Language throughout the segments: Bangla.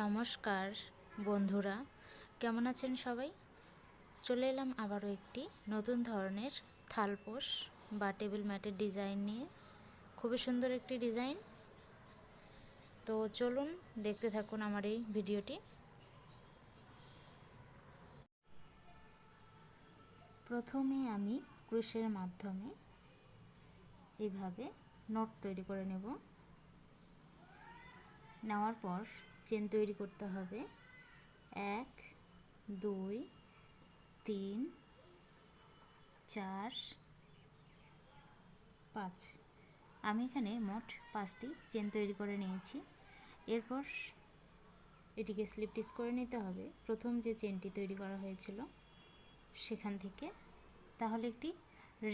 নমস্কার বন্ধুরা, কেমন আছেন সবাই? চলে এলাম আবারও একটি নতুন ধরনের থালপোষ বা টেবিল ম্যাটের ডিজাইন নিয়ে। খুবই সুন্দর একটি ডিজাইন। তো চলুন দেখতে থাকুন আমার এই ভিডিওটি। প্রথমে আমি ক্রুশের মাধ্যমে এইভাবে নোট তৈরি করে নেব। নেওয়ার পর চেন তৈরি করতে হবে 1 2 3 4 5। আমি এখানে মোট 5টি চেন তৈরি করে নিয়েছি। এরপর এটিকে স্লিপ স্টিচ করে নিতে হবে প্রথম যে চেনটি তৈরি করা হয়েছিল সেখান থেকে, তাহলে একটি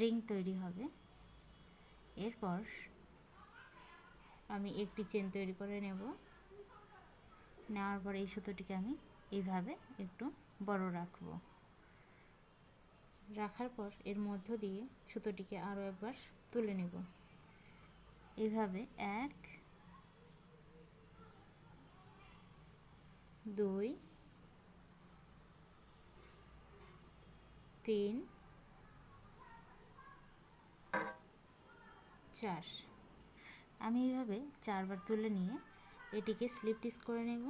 রিং তৈরি হবে। এরপর আমি একটি চেন তৈরি করে নেব। নেওয়ার পর এই সুতোটিকে আমি এইভাবে একটু বড় রাখব। রাখার পর এর মধ্য দিয়ে সুতোটিকে আরও একবার তুলে নেব। এইভাবে 1 2 3 4। আমি এইভাবে 4বার তুলে নিয়ে এটিকে স্লিপ স্টিচ করে নেব।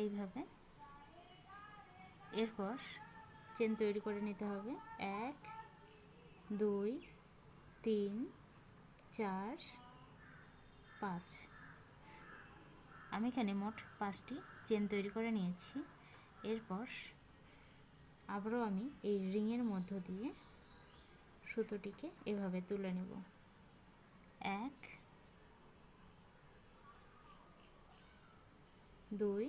এইভাবে এরপর চেন তৈরি করে নিতে হবে 1 2 3 4 5। আমি এখানে মোট 5টি চেন তৈরি করে নিয়েছি। এরপর আবারও আমি এই রিংয়ের মধ্য দিয়ে সুতোটিকে এভাবে তুলে নেব। 1 2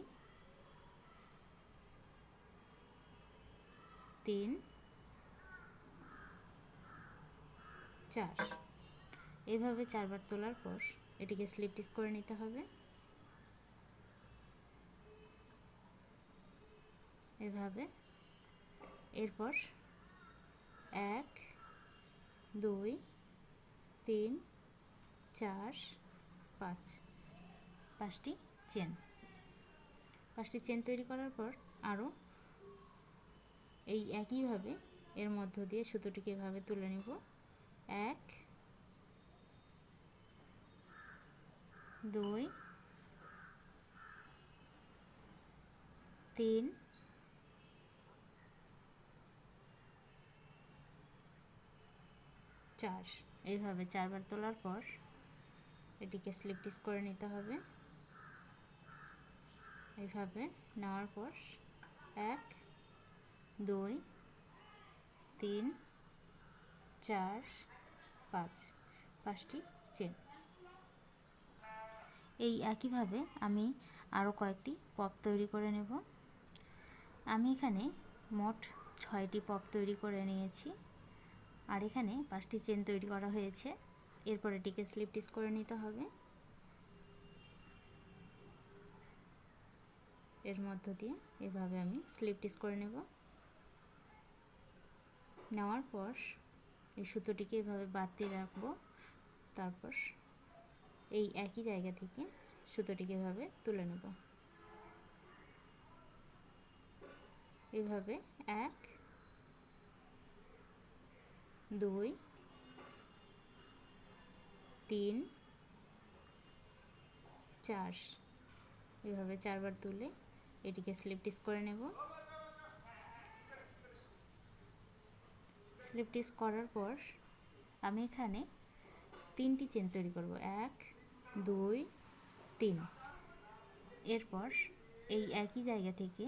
3 4। এইভাবে 4বার তোলার পর এটিকে স্লিপ স্টিচ করে নিতে হবে। এভাবে এরপর 1 2 3 4 5, 5টি চেন তৈরি করার পর আরও এই একইভাবে এর মধ্য দিয়ে সুতোটিকে এভাবে তুলে নেব। 1 2 3 4। এইভাবে 4বার তোলার পর এটিকে স্লিপ স্টিচ করে নিতে হবে। এইভাবে নেওয়ার পর 1 2 3 4 5, 5টি চেন। এই একইভাবে আমি আরও কয়েকটি পপ তৈরি করে নেব। আমি এখানে মোট 6টি পপ তৈরি করে নিয়েছি, আর এখানে 5টি চেন তৈরি করা হয়েছে। এরপর এটিকে স্লিপ স্টিচ করে নিতে হবে। এর মধ্য দিয়ে এভাবে আমি স্লিপ স্টিচ করে নেব। নেওয়ার পর এই সুতোটিকে এভাবে বাড়তি রাখবো। তারপর এই একই জায়গা থেকে সুতোটিকে এভাবে তুলে নেব। এভাবে 1 2 3 4। এভাবে 4বার তুলে এটিকে স্লিপ স্টিচ করে নেব। স্লিপ স্টিচ করার পর আমি এখানে 3টি চেন তৈরি করব। 1 2 3। এরপর এই একই জায়গা থেকে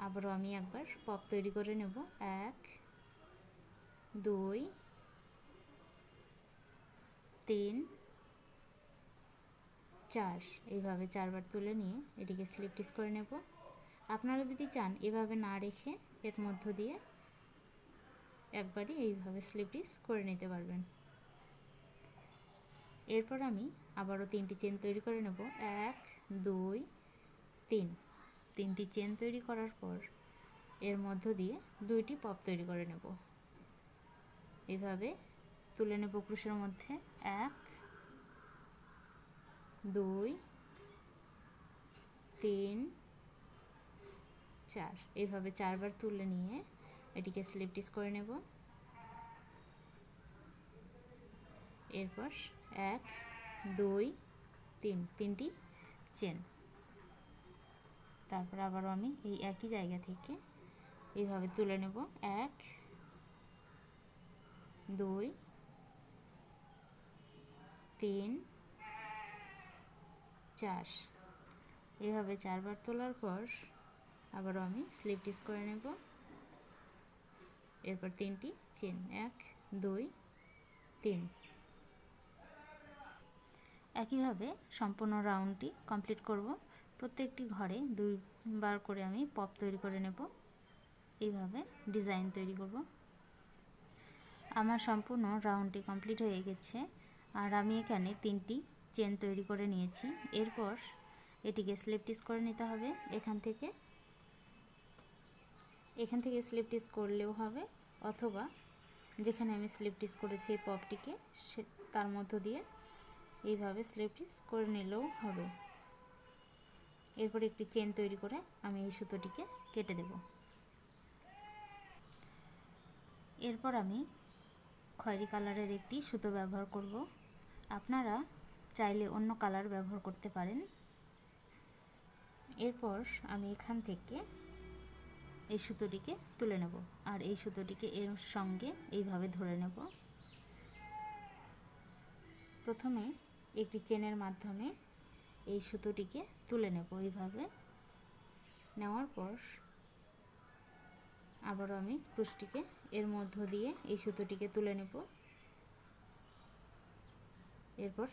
আবারও আমি একবার পপ তৈরি করে নেব। 1 2 3 4। এইভাবে 4বার তুলে নিয়ে এটিকে স্লিপ স্টিচ করে নেব। আপনারা যদি চান এভাবে না রেখে এর মধ্য দিয়ে একবারই এইভাবে স্লিপ স্টিচ করে নিতে পারবেন। এরপর আমি আবারও 3টি চেন তৈরি করে নেব। 1 2 3। 3টি চেন তৈরি করার পর এর মধ্য দিয়ে 2টি পপ তৈরি করে নেব। এভাবে তুলে নেব ক্রুশের মধ্যে। 1 2 3 4 এইভাবে 4 বার তুলে নিয়ে এটিকে স্লিপ স্টিচ করে নেব। এরপর 1 2 3 তিনটি চেন। তারপর আবারও আমি এই একই জায়গা থেকে এইভাবে তুলে নেব। 1 2 3 4 এইভাবে 4 বার তোলার পর আবারও আমি স্লিপ স্টিচ করে নেব। এরপর তিনটি চেন, 1 2 3। একইভাবে সম্পূর্ণ রাউন্ডটি কমপ্লিট করব। প্রত্যেকটি ঘরে 2 বার করে আমি পপ তৈরি করে নেব। এইভাবে ডিজাইন তৈরি করব। আমার সম্পূর্ণ রাউন্ডটি কমপ্লিট হয়ে গেছে আর আমি এখানে 3টি চেন তৈরি করে নিয়েছি। এরপর এটিকে স্লিপ স্টিচ করে নিতে হবে। এখান থেকে স্লিপ স্টিচ করলেও হবে, অথবা যেখানে আমি স্লিপ স্টিচ করেছি এই পপটিকে তার মধ্য দিয়ে এইভাবে স্লিপ স্টিচ করে নিলেও হবে। এরপর একটি চেন তৈরি করে আমি এই সুতোটিকে কেটে দেব। এরপর আমি খয়েরি কালারের একটি সুতো ব্যবহার করব। আপনারা চাইলে অন্য কালার ব্যবহার করতে পারেন। এরপর আমি এখান থেকে এই সুতোটিকে তুলে নেব আর এই সুতোটিকে এর সঙ্গে এইভাবে ধরে নেব। প্রথমে একটি চেনের মাধ্যমে এই সুতোটিকে তুলে নেব। এইভাবে নেওয়ার পর আবারও আমি ক্রুশটিকে এর মধ্য দিয়ে এই সুতোটিকে তুলে নেব। এরপর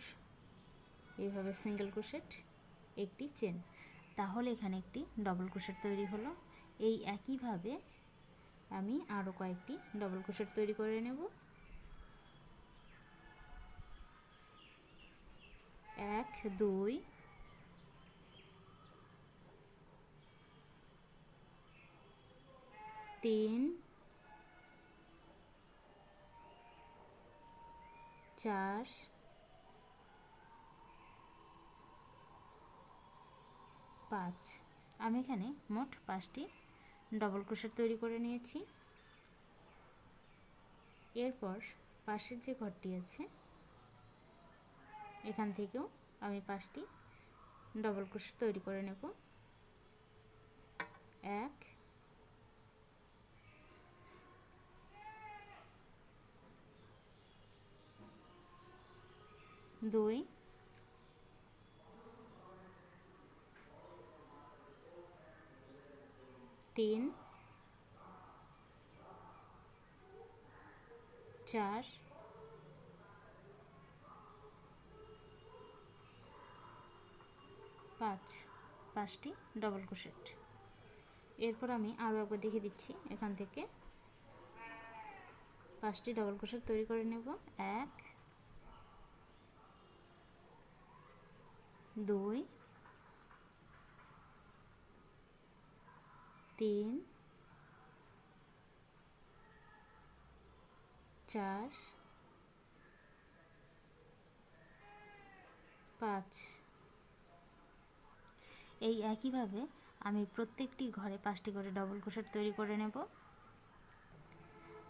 এইভাবে সিঙ্গেল ক্রোশেট, একটি চেন, তাহলে এখানে একটি ডবল ক্রোশেট তৈরি হলো। এই একইভাবে আমি আরও কয়েকটি ডবল ক্রোশেট তৈরি করে নেব। 1 2 3 4 5। আমি এখানে মোট 5টি ডবল ক্রোশেট তৈরি করে নিয়েছি। এরপর পাশের যে ঘরটি আছে এখান থেকেও আমি 5টি ডবল ক্রোশেট তৈরি করে নেব। 1 2 3 4 5, 5টি ডবল ক্রোশেট। এরপর আমি আরও একবার দেখিয়ে দিচ্ছি। এখান থেকে 5টি ডবল ক্রোশেট তৈরি করে নেব। 1 2 3 4 5। এই একইভাবে আমি প্রত্যেকটি ঘরে 5টি করে ডবল ক্রোশেট তৈরি করে নেব।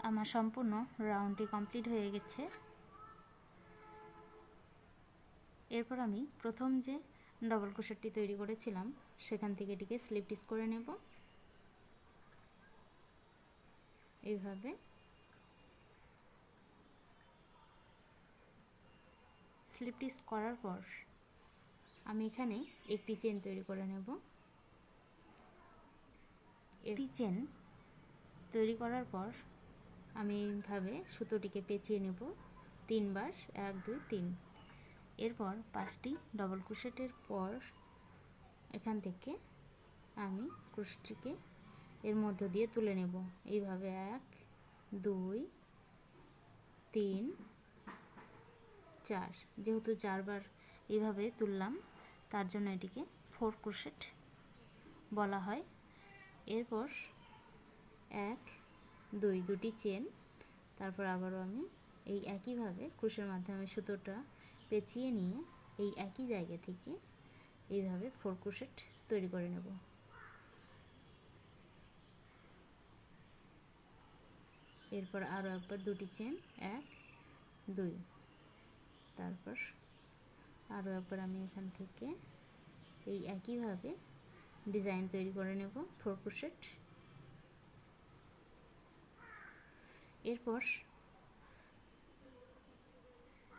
আমার সম্পূর্ণ রাউন্ডটি কমপ্লিট হয়ে গেছে। এরপর আমি প্রথম যে ডবল ক্রোশেটটি তৈরি করেছিলাম সেখান থেকে এটিকে স্লিপ স্টিচ করে নেব। এইভাবে স্লিপ স্টিচ করার পর আমি এখানে একটি চেন তৈরি করে নেব। একটি চেন তৈরি করার পর আমি এইভাবে সুতোটিকে পেঁচিয়ে নেব 3 বার, 1 2 3। এরপর 5টি ডবল ক্রোশেটের পর এখান থেকে আমি ক্রোশটিকে এর মধ্য দিয়ে তুলে নেব। এইভাবে 1 2 3 4। যেহেতু 4 বার এইভাবে তুললাম তার জন্য এটিকে 4 ক্রোশেট বলা হয়। এরপর 1 2 দুটি চেন, তারপর আবারও আমি এই একইভাবে ক্রোশের মাধ্যমে সুতোটা পেঁচিয়ে নিয়ে এই একই জায়গা থেকে এইভাবে 4 ক্রোশেট তৈরি করে নেব। এরপর আরও একবার দুটি চেন, 1 2, তারপর আরও একবার আমি এখান থেকে এই একইভাবে ডিজাইন তৈরি করে নেব 4 ক্রোশেট। এরপর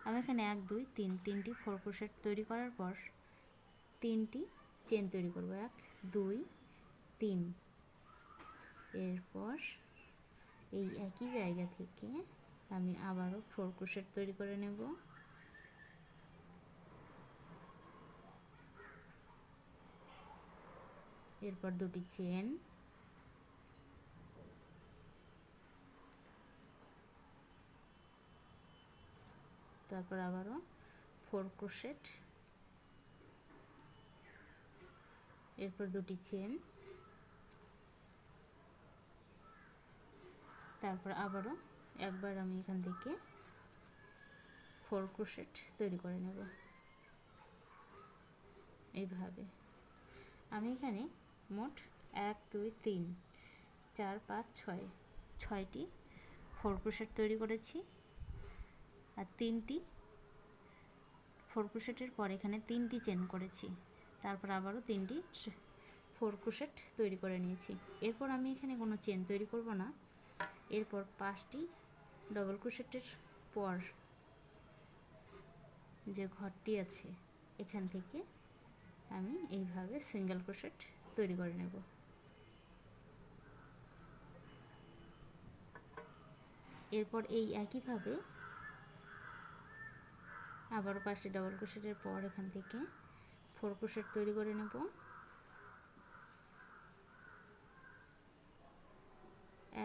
আমি এখানে 1 2 3 তিনটি 4 ক্রোশেট তৈরি করার পর তিনটি চেন তৈরি করব, 1 2 3। এরপর এই একই জায়গা থেকে আমি আবারও 4 ক্রোশেট তৈরি করে নেব। এরপর দুটি চেন, তারপর আবারও 4 ক্রোশেট, এরপর দুটি চেন, তারপর আবারও একবার আমি এখান থেকে 4 ক্রোশেট তৈরি করে নেব। এইভাবে আমি এখানে মোট 1 2 3 4 5 6 6টি 4 ক্রোশেট তৈরি করেছি। আর 3টি 4 ক্রোশেটের পর এখানে 3টি চেন করেছি, তারপর আবারও 3টি 4 ক্রোশেট তৈরি করে নিয়েছি। এরপর আমি এখানে কোনো চেন তৈরি করব না। এরপর 5টি ডবল ক্রোশেটের পর যে ঘরটি আছে এখান থেকে আমি এইভাবে সিঙ্গেল ক্রোশেট তৈরি করে নেব। এরপর এই একইভাবে আবারও 5টি ডবল ক্রোশেটের পর এখান থেকে 4 ক্রোশেট তৈরি করে নেব।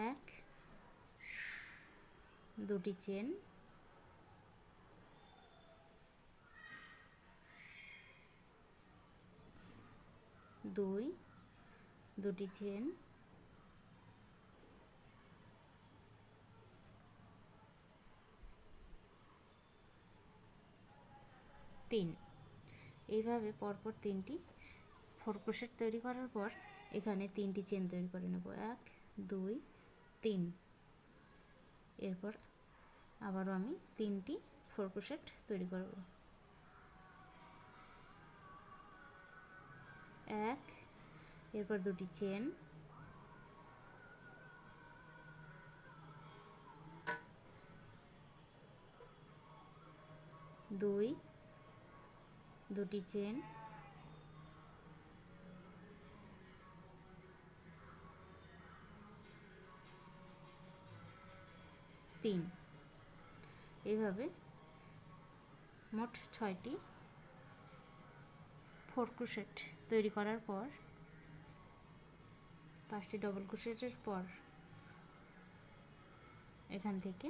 1 দুটি চেন, 2 দুটি চেন, 3। এইভাবে পরপর 3টি 4 ক্রোশেট তৈরি করার পর এখানে 3টি চেন তৈরি করে নেব, 1 2 3। এরপর আবারও আমি 3টি 4 ক্রোশেট তৈরি করব, 1, এরপর দুটি চেন, 2 দুটি চেন, 3। এইভাবে মোট 6টি 4 ক্রোশেট তৈরি করার পর 5টি ডবল ক্রোশেটের পর এখান থেকে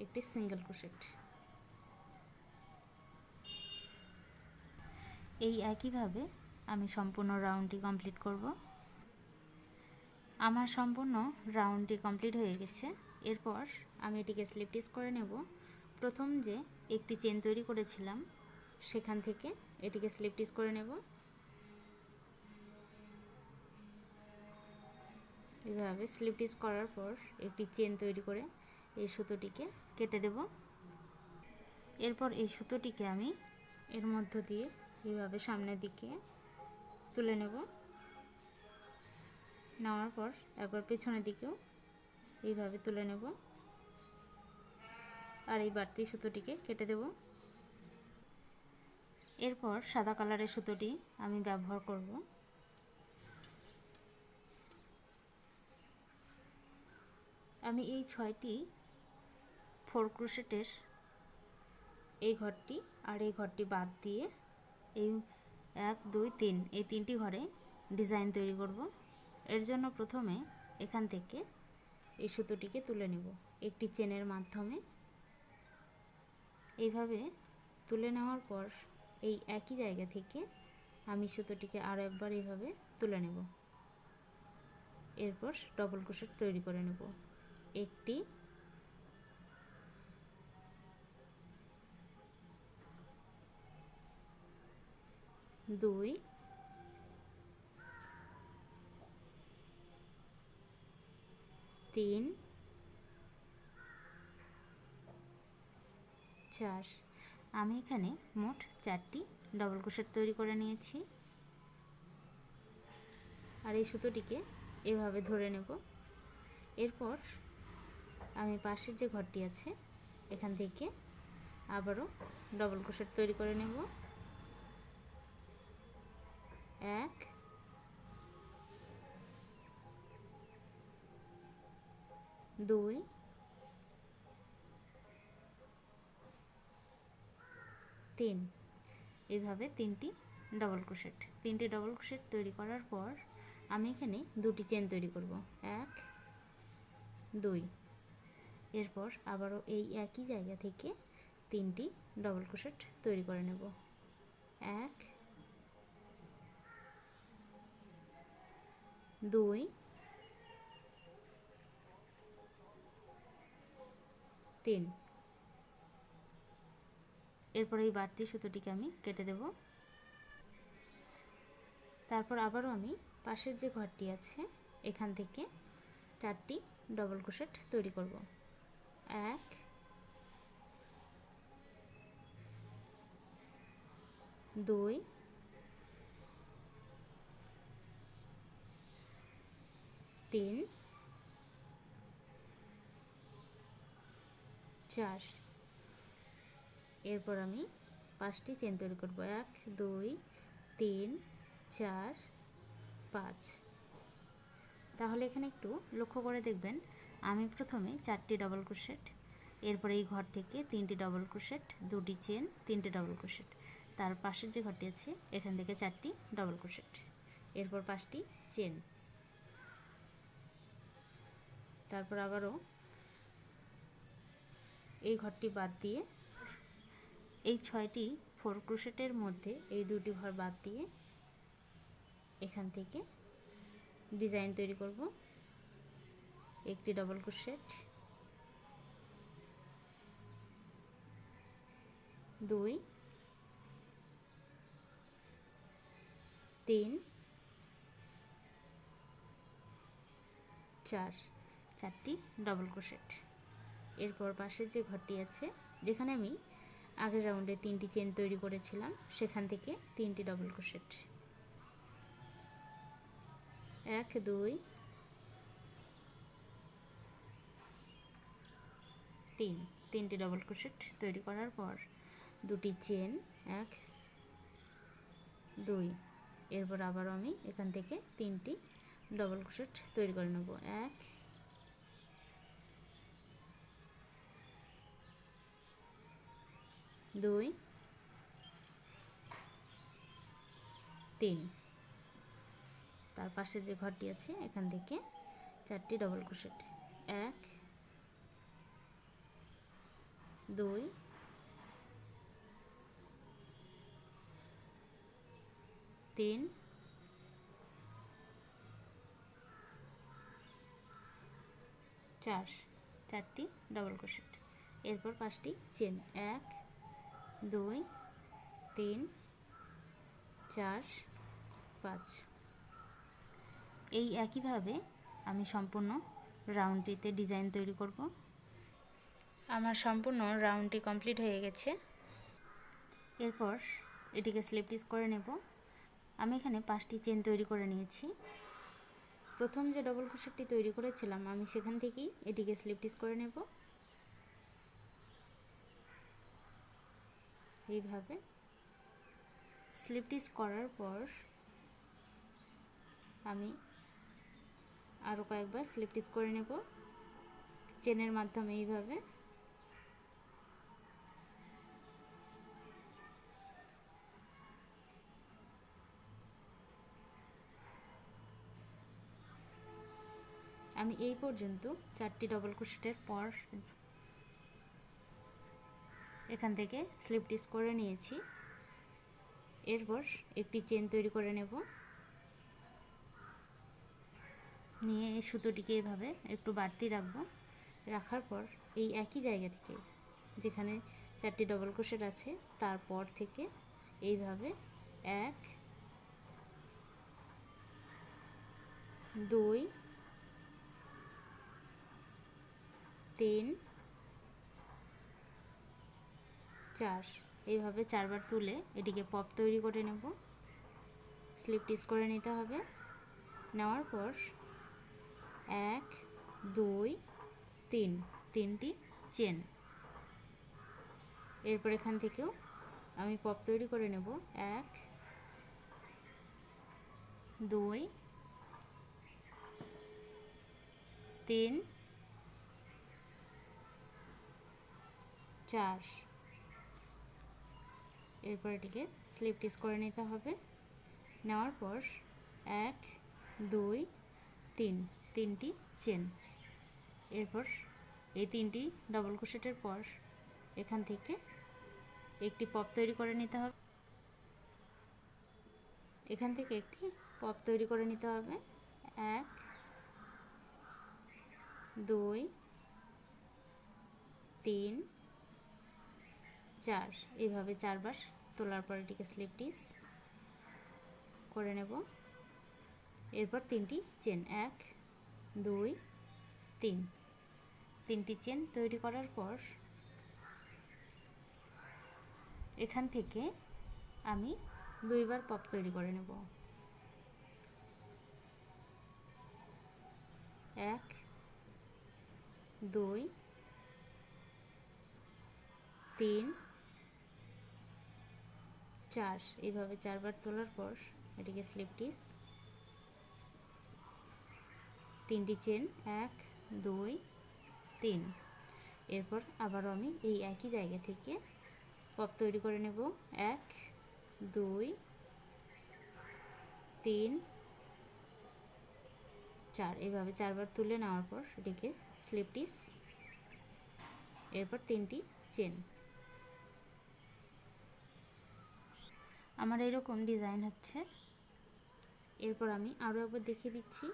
একটি সিঙ্গেল ক্রোশেট। এই একইভাবে আমি সম্পূর্ণ রাউন্ডটি কমপ্লিট করব। আমার সম্পূর্ণ রাউন্ডটি কমপ্লিট হয়ে গেছে। এরপর আমি এটিকে স্লিপ স্টিচ করে নেব। প্রথম যে একটি চেন তৈরি করেছিলাম সেখান থেকে এটিকে স্লিপ স্টিচ করে নেব। এভাবে স্লিপ স্টিচ করার পর একটি চেন তৈরি করে এই সুতোটিকে কেটে দেব। এরপর এই সুতোটিকে আমি এর মধ্য দিয়ে এইভাবে সামনের দিকে তুলে নেব। নেওয়ার পর একবার পেছনের দিকেও এইভাবে তুলে নেব আর এই বাড়তি সুতোটিকে কেটে দেব। এরপর সাদা কালারের সুতোটি আমি ব্যবহার করব। আমি এই 6টি 4 ক্রোশেটের এই ঘরটি আর এই ঘরটি বাদ দিয়ে এই 1 2 3 এই 3টি ঘরে ডিজাইন তৈরি করব। এর জন্য প্রথমে এখান থেকে এই সুতোটিকে তুলে নেব একটি চেনের মাধ্যমে। এইভাবে তুলে নেওয়ার পর এই একই জায়গা থেকে আমি সুতোটিকে আরও একবার এইভাবে তুলে নেব। এরপর ডবল ক্রোশেট তৈরি করে নেব, একটি, 2 3 4। আমি এখানে মোট 4টি ডবল ক্রোশেট তৈরি করে নিয়েছি। আর এই সুতোটিকে এভাবে ধরে নেব। এরপর আমি পাশের যে ঘরটি আছে এখান থেকে আবারও ডবল ক্রোশেট তৈরি করে নেব। 1 2 3। এইভাবে 3টি ডবল ক্রোশেট। 3টি ডবল ক্রোশেট তৈরি করার পর আমি এখানে 2টি চেন তৈরি করব। 1 2। এরপর আবারও এই একই জায়গা থেকে 3টি ডবল ক্রোশেট তৈরি করে নেব। 1 2 3। এরপর এই বাড়তি সুতোটিকে আমি কেটে দেব। তারপর আবারও আমি পাশের যে ঘরটি আছে এখান থেকে 4টি ডবল ক্রোশেট তৈরি করব। 1 2 3 4। এরপর আমি 5টি চেন তৈরি করব। 1 2 3 4 5। তাহলে এখানে একটু লক্ষ্য করে দেখবেন, আমি প্রথমে 4টি ডবল ক্রোশেট, এরপরে এই ঘর থেকে 3টি ডবল ক্রোশেট, 2টি চেন, 3টি ডবল ক্রোশেট, তার পাশের যে ঘরটি আছে এখান থেকে 4টি ডবল ক্রোশেট, এরপর 5টি চেন, তারপর আবারও এই ঘরটি বাদ দিয়ে এই 6টি 4 ক্রোশেটের মধ্যে এই 2টি ঘর বাদ দিয়ে এখান থেকে ডিজাইন তৈরি করব। একটি ডবল ক্রোশেট, 2 3 4, 4টি ডবল ক্রোশেট। এরপর পাশের যে ঘরটি আছে যেখানে আমি আগের রাউন্ডে 3টি চেন তৈরি করেছিলাম সেখান থেকে 3টি ডবল ক্রোশেট, 1 2 3, 3টি ডবল ক্রোশেট তৈরি করার পর 2টি চেন, 1 2। এরপর আবারও আমি এখান থেকে 3টি ডবল ক্রোশেট তৈরি করে নেব। 1 2 3। তার পাশে যে ঘরটি আছে এখান থেকে 4টি ডবল ক্রোশেট, 1 2 3 4, 4টি ডবল ক্রোশেট। এরপর 5টি চেন, 1 2 3 4 5। এই একইভাবে আমি সম্পূর্ণ রাউন্ডটিতে ডিজাইন তৈরি করব। আমার সম্পূর্ণ রাউন্ডটি কমপ্লিট হয়ে গেছে। এরপর এটিকে স্লিপ স্টিচ করে নেব। আমি এখানে 5টি চেন তৈরি করে নিয়েছি। প্রথম যে ডবল ক্রোশেটটি তৈরি করেছিলাম আমি সেখান থেকেই এটিকে স্লিপ স্টিচ করে নেব। এইভাবে স্লিপ স্টিচ করার পর আমি আরও কয়েকবার স্লিপ স্টিচ করে নেব চেনের মাধ্যমে। এইভাবে আমি এই পর্যন্ত 4টি ডবল ক্রোশেটের পর এখান থেকে স্লিপ স্টিচ করে নিয়েছি। এরপর একটি চেন তৈরি করে নেব, নিয়ে এই সুতোটিকে এভাবে একটু বাড়তি রাখবো। রাখার পর এই একই জায়গা থেকে যেখানে 4টি ডবল ক্রোশেট আছে তারপর থেকে এইভাবে 1 2 3 4 এইভাবে 4বার তুলে এটিকে পপ তৈরি করে নেব। স্লিপ স্টিচ করে নিতে হবে। নেওয়ার পর 1 2 3 তিনটি চেন। এরপর এখান থেকেও আমি পপ তৈরি করে নেব। 1 2 3 4। এরপর এটিকে স্লিপ স্টিচ করে নিতে হবে। নেওয়ার পর 1 2 3 তিনটি চেন। এরপর এই তিনটি ডাবল ক্রোশেটের পর এখান থেকে একটি পপ তৈরি করে নিতে হবে। এখান থেকে একটি পপ তৈরি করে নিতে হবে। 1 2 3 4 এইভাবে 4বার তোলার পর এটিকে স্লিপ স্টিচ করে নেব। এরপর তিনটি চেন 1 2 3 তিনটি চেন তৈরি করার পর এখান থেকে আমি 2বার পপ তৈরি করে নেব। 1 2 3 4 এইভাবে 4বার তোলার পর এটিকে স্লিপ স্টিচ, তিনটি চেন 1 2 3। এরপর আবারও আমি এই একই জায়গা থেকে পপ তৈরি করে নেব। 1 2 3 4 এইভাবে 4বার তুলে নেওয়ার পর এটিকে স্লিপ স্টিচ, এরপর তিনটি চেন। আমার এরকম ডিজাইন হচ্ছে। এরপর আমি আরও একবার দেখিয়ে দিচ্ছি।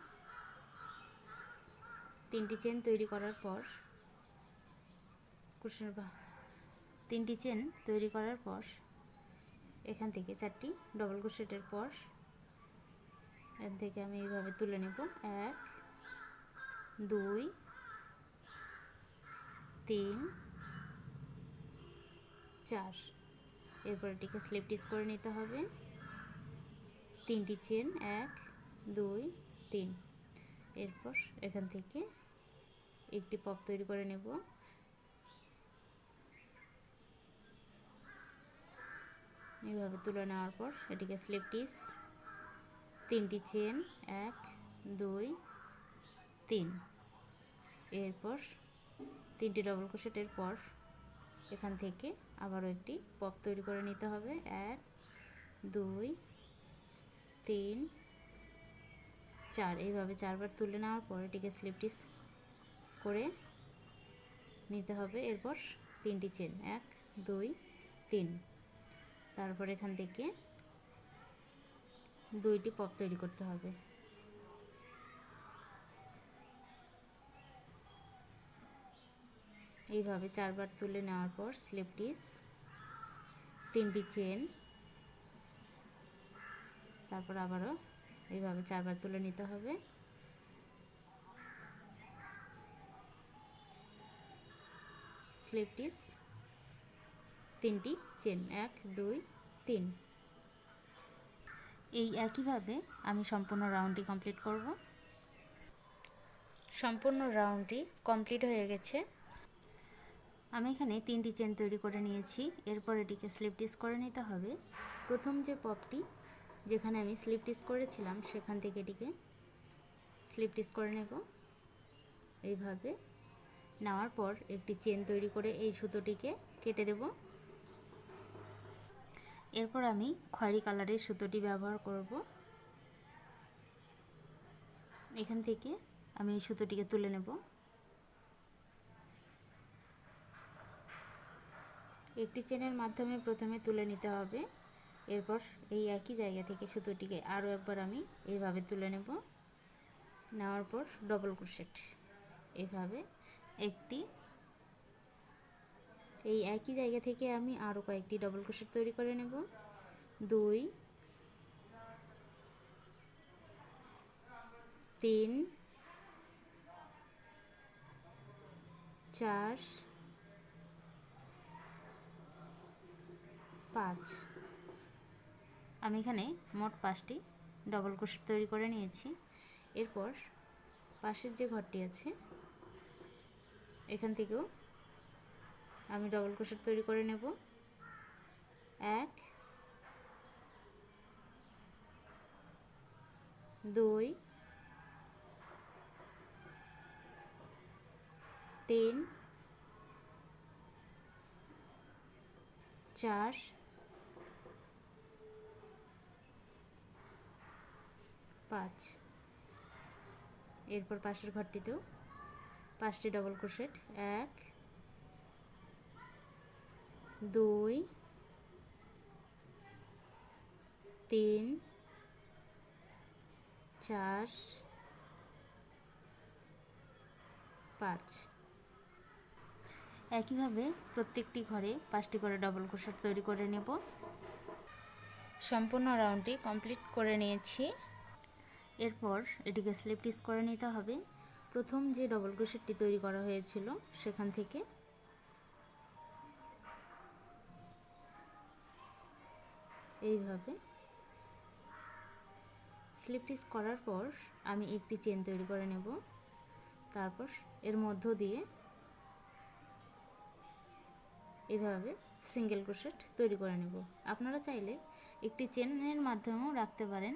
তিনটি চেন তৈরি করার পর তিনটি চেন তৈরি করার পর এখান থেকে 4টি ডবল ক্রোশেটের পর এর থেকে আমি এইভাবে তুলে নেব। 1 2 3 4। এরপর এটিকে স্লিপ স্টিচ করে নিতে হবে। তিনটি চেন 1 2 3। এরপর এখান থেকে একটি পপ তৈরি করে নেব। এইভাবে তুলে নেওয়ার পর এটিকে স্লিপ স্টিচ, তিনটি চেন 1 2 3। এরপর তিনটি ডবল ক্রোশেটের পর এখান থেকে আবারও একটি পপ তৈরি করে নিতে হবে। 1 2 3 4 এইভাবে 4বার তুলে নেওয়ার পর এটিকে স্লিপ স্টিচ করে নিতে হবে। এরপর তিনটি চেন 1 2 3। তারপর এখান থেকে 2টি পপ তৈরি করতে হবে। এইভাবে 4বার তুলে নেওয়ার পর স্লিপ স্টিচ, তিনটি চেন, তারপর আবারও এইভাবে 4বার তুলে নিতে হবে। স্লিপ স্টিচ, তিনটি চেন 1 2 3। এই একইভাবে আমি সম্পূর্ণ রাউন্ডটি কমপ্লিট করব। সম্পূর্ণ রাউন্ডটি কমপ্লিট হয়ে গেছে। আমি এখানে তিনটি চেন তৈরি করে নিয়েছি। এরপর এটিকে স্লিপ স্টিচ করে নিতে হবে। প্রথম যে পপটি যেখানে আমি স্লিপ স্টিচ করেছিলাম সেখান থেকে এটিকে স্লিপ স্টিচ করে নেব। এইভাবে নেওয়ার পর একটি চেন তৈরি করে এই সুতোটিকে কেটে দেব। এরপর আমি খয়েরি কালারের সুতোটি ব্যবহার করব। এখান থেকে আমি এই সুতোটিকে তুলে নেব। একটি চেনের মাধ্যমে প্রথমে তুলে নিতে হবে। এরপর এই একই জায়গা থেকে সুতোটিকে আরও একবার আমি এইভাবে তুলে নেব। নেওয়ার পর ডবল ক্রোশেট এইভাবে একটি, এই একই জায়গা থেকে আমি আরও কয়েকটি ডবল ক্রোশেট তৈরি করে নেব। 2 3 4 5। আমি এখানে মোট 5টি ডবল ক্রোশেট তৈরি করে নিয়েছি। এরপর পাশের যে ঘরটি আছে এখান থেকেও আমি ডবল ক্রোশেট তৈরি করে নেব। 1 2 3 4 5। এরপর পাশের ঘরটিতেও 5টি ডবল ক্রোশেট। 1 2 3 4 5। একইভাবে প্রত্যেকটি ঘরে 5টি করে ডবল ক্রোশেট তৈরি করে নেব। সম্পূর্ণ রাউন্ডটি কমপ্লিট করে নিয়েছি। এরপর এটিকে স্লিপ স্টিচ করে নিতে হবে। প্রথম যে ডবল ক্রোশেটটি তৈরি করা হয়েছিল সেখান থেকে এইভাবে স্লিপ স্টিচ করার পর আমি একটি চেন তৈরি করে নেব। তারপর এর মধ্য দিয়ে এভাবে সিঙ্গেল ক্রোশেট তৈরি করে নেব। আপনারা চাইলে একটি চেনের মাধ্যমেও রাখতে পারেন।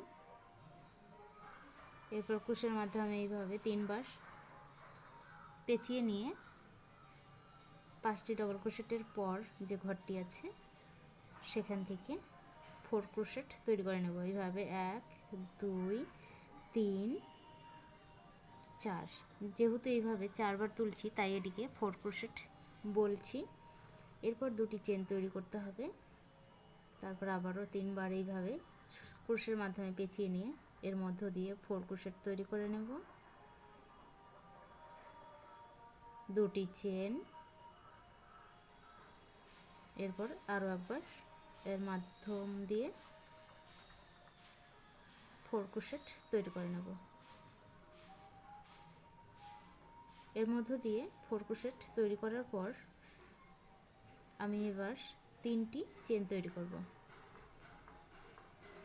এরপর ক্রোশের মাধ্যমে এইভাবে 3 বার পেঁচিয়ে নিয়ে 5টি ডবল ক্রোশেটের পর যে ঘরটি আছে সেখান থেকে 4 ক্রোশেট তৈরি করে নেব। এইভাবে 1 2 3 4। যেহেতু এইভাবে 4 বার তুলছি তাই এটিকে 4 ক্রোশেট বলছি। এরপর 2টি চেন তৈরি করতে হবে। তারপর আবারও 3 বার এইভাবে ক্রোশের মাধ্যমে পেঁচিয়ে নিয়ে এর মধ্য দিয়ে 4 ক্রোশেট তৈরি করে নেব। 2টি চেন। এরপর আরও একবার এর মাধ্যম দিয়ে 4 ক্রোশেট তৈরি করে নেব। এর মধ্য দিয়ে 4 ক্রোশেট তৈরি করার পর আমি এবার 3টি চেন তৈরি করব।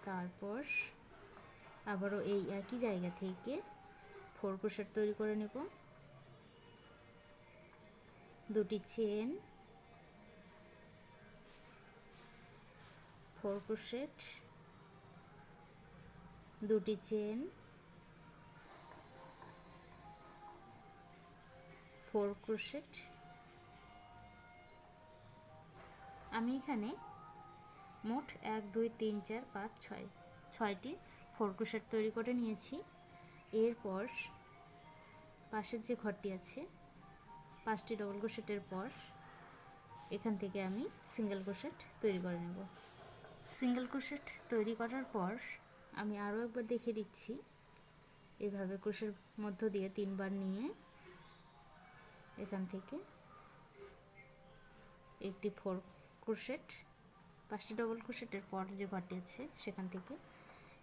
তারপর আবারও এই একই জায়গা থেকে 4 ক্রোশেট তৈরি করে নেব। 2টি চেন, 4 ক্রোশেট, 2টি চেন, 4 ক্রোশেট। আমি এখানে মোট 1 2 3 4 5 6টি 4 ক্রোশেট তৈরি করে নিয়েছি। এরপর পাশের যে ঘরটি আছে 5টি ডবল ক্রোশেটের পর এখান থেকে আমি সিঙ্গেল ক্রোশেট তৈরি করে নেব। সিঙ্গেল ক্রোশেট তৈরি করার পর আমি আরও একবার দেখিয়ে দিচ্ছি। এভাবে ক্রোশের মধ্য দিয়ে 3 বার নিয়ে এখান থেকে একটি 4 ক্রোশেট, 5টি ডবল ক্রোশেটের পর যে ঘরটি আছে সেখান থেকে,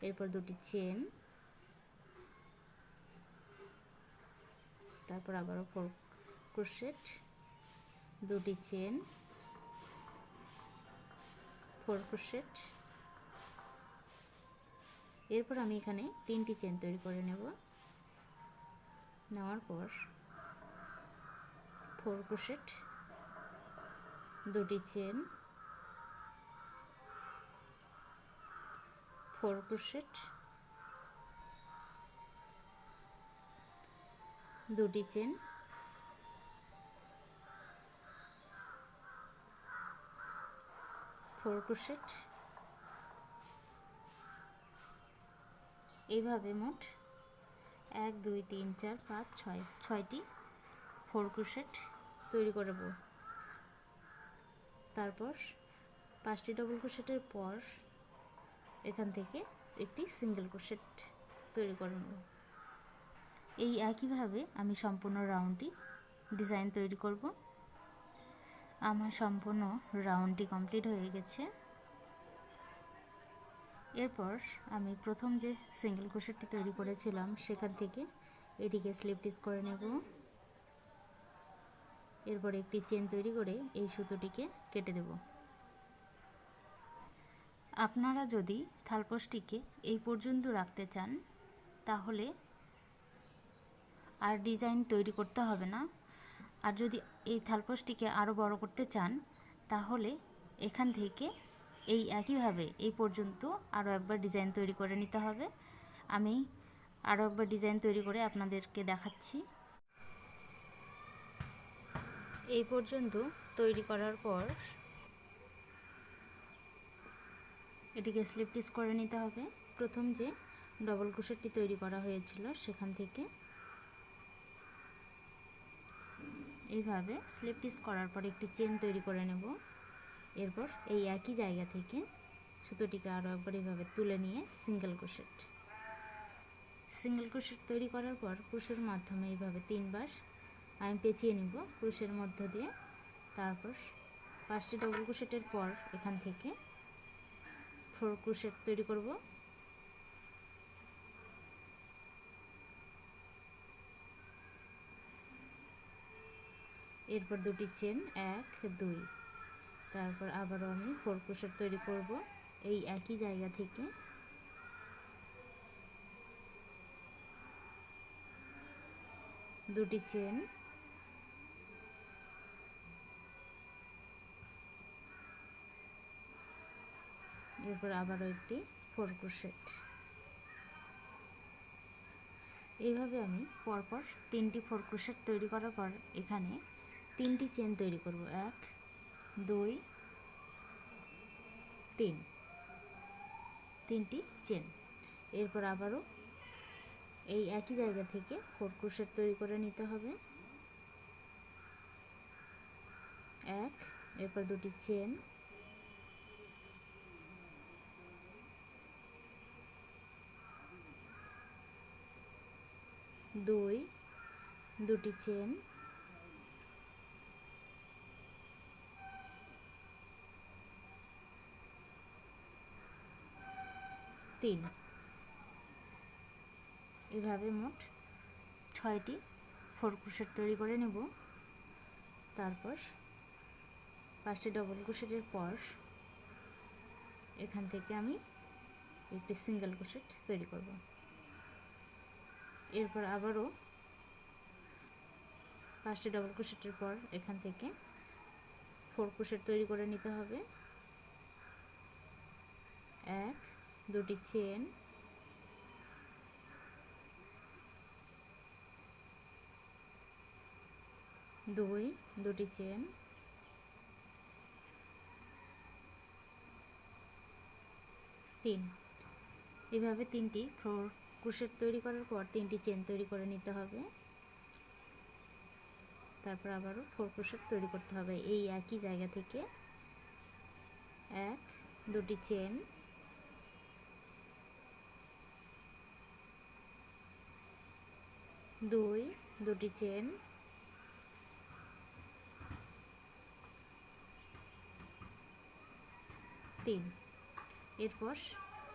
এরপর 2টি চেন, তারপর আবারও 4 ক্রোশেট, 2টি চেন, 4 ক্রোশেট। এরপর আমি এখানে 3টি চেন তৈরি করে নেব। নেওয়ার পর 4 ক্রোশেট, 2টি চেন, 4 ক্রোশেট, 2টি চেন, 4 ক্রোশেট। এইভাবে মোট 1 2 3 4 5 6টি 4 ক্রোশেট তৈরি করব। তারপর 5টি ডবল ক্রোশেটের পর এখান থেকে একটি সিঙ্গেল ক্রোশেট তৈরি করে নেব। এই একইভাবে আমি সম্পূর্ণ রাউন্ডটি ডিজাইন তৈরি করব। আমার সম্পূর্ণ রাউন্ডটি কমপ্লিট হয়ে গেছে। এরপর আমি প্রথম যে সিঙ্গেল ক্রোশেটটি তৈরি করেছিলাম সেখান থেকে এটিকে স্লিপ স্টিচ করে নেব। এরপর একটি চেন তৈরি করে এই সুতোটিকে কেটে দেব। আপনারা যদি থালপোসটিকে এই পর্যন্ত রাখতে চান তাহলে আর ডিজাইন তৈরি করতে হবে না। আর যদি এই থালপোসটিকে আরও বড় করতে চান তাহলে এখান থেকে এই একইভাবে এই পর্যন্ত আরও একবার ডিজাইন তৈরি করে নিতে হবে। আমি আরও একবার ডিজাইন তৈরি করে আপনাদেরকে দেখাচ্ছি। এই পর্যন্ত তৈরি করার পর এটিকে স্লিপ স্টিচ করে নিতে হবে। প্রথম যে ডবল ক্রোশেটটি তৈরি করা হয়েছিল সেখান থেকে এইভাবে স্লিপ স্টিচ করার পর একটি চেন তৈরি করে নেব। এরপর এই একই জায়গা থেকে সুতোটিকে আরও একবার এইভাবে তুলে নিয়ে সিঙ্গেল ক্রোশেট তৈরি করার পর ক্রোশের মাধ্যমে এইভাবে 3 বার আমি পেঁচিয়ে নিব ক্রোশের মধ্য দিয়ে। তারপর 5টি ডবল ক্রোশেটের পর এখান থেকে 4 ক্রোশেট তৈরি করব। এরপর 2টি চেন 1 2, তারপর আবারও আমি 4 ক্রোশেট তৈরি করব এই একই জায়গা থেকে। দুটি চেন, এরপর আবারও একটি 4 ক্রোশেট। এইভাবে আমি পরপর 3টি 4 ক্রোশেট তৈরি করার পর এখানে 3টি চেন তৈরি করব। 1 2 3, 3টি চেন। এরপর আবারও এই একই জায়গা থেকে 4 ক্রোশেট তৈরি করে নিতে হবে। 1, এরপর 2টি চেন, দুই, 2টি চেন, 3। এভাবে মোট 6টি 4 ক্রোশেট তৈরি করে নেব। তারপর 5টি ডবল ক্রোশেটের পর এখান থেকে আমি একটি সিঙ্গেল ক্রোশেট তৈরি করব। এরপর আবারও 5টি ডবল ক্রোশেটের পর এখান থেকে 4 ক্রোশেট তৈরি করে নিতে হবে। 1, 2টি চেন, 2, 2টি চেন, 3। এভাবে 3টি 4 ক্রোশেট তৈরি করার পর 3টি চেন তৈরি করে নিতে হবে। তারপর আবারও 4 ক্রোশেট তৈরি করতে হবে এই একই জায়গা থেকে। 1, 2টি চেন, 2, 2টি চেন, 3। এরপর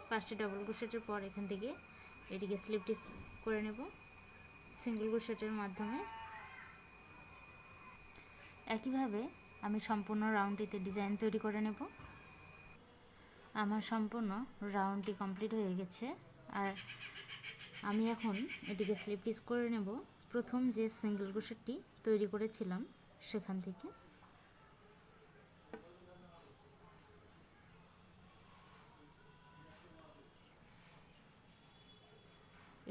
5টি ডবল ক্রোশেটের পর এখান থেকে এটিকে স্লিপ স্টিচ করে নেব সিঙ্গেল ক্রোশেটের মাধ্যমে। একইভাবে আমি সম্পূর্ণ রাউন্ডটিতে ডিজাইন তৈরি করে নেব। আমার সম্পূর্ণ রাউন্ডটি কমপ্লিট হয়ে গেছে। আর আমি এখন এটিকে স্লিপ স্টিচ করে নেব প্রথম যে সিঙ্গেল ক্রোশেটটি তৈরি করেছিলাম সেখান থেকে।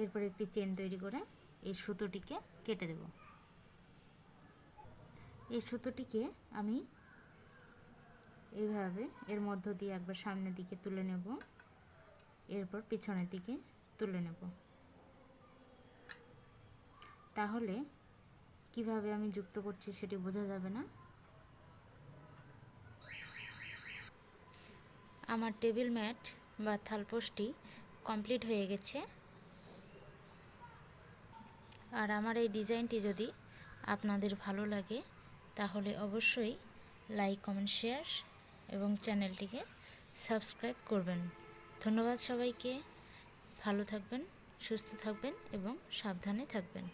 এরপর একটি চেন তৈরি করে এই সুতোটিকে কেটে দেব। এই সুতোটিকে আমি এইভাবে এর মধ্য দিয়ে একবার সামনের দিকে তুলে নেব, এরপর পিছনের দিকে তুলে নেব। তাহলে কিভাবে আমি যুক্ত করছি সেটি বোঝা যাবে না। আমার টেবিল ম্যাট বা থালপোসটি কমপ্লিট হয়ে গেছে। আর আমার এই ডিজাইনটি যদি আপনাদের ভালো লাগে তাহলে অবশ্যই লাইক কমেন্ট শেয়ার এবং চ্যানেলটিকে সাবস্ক্রাইব করবেন। ধন্যবাদ সবাইকে। ভালো থাকবেন, সুস্থ থাকবেন এবং সাবধানে থাকবেন।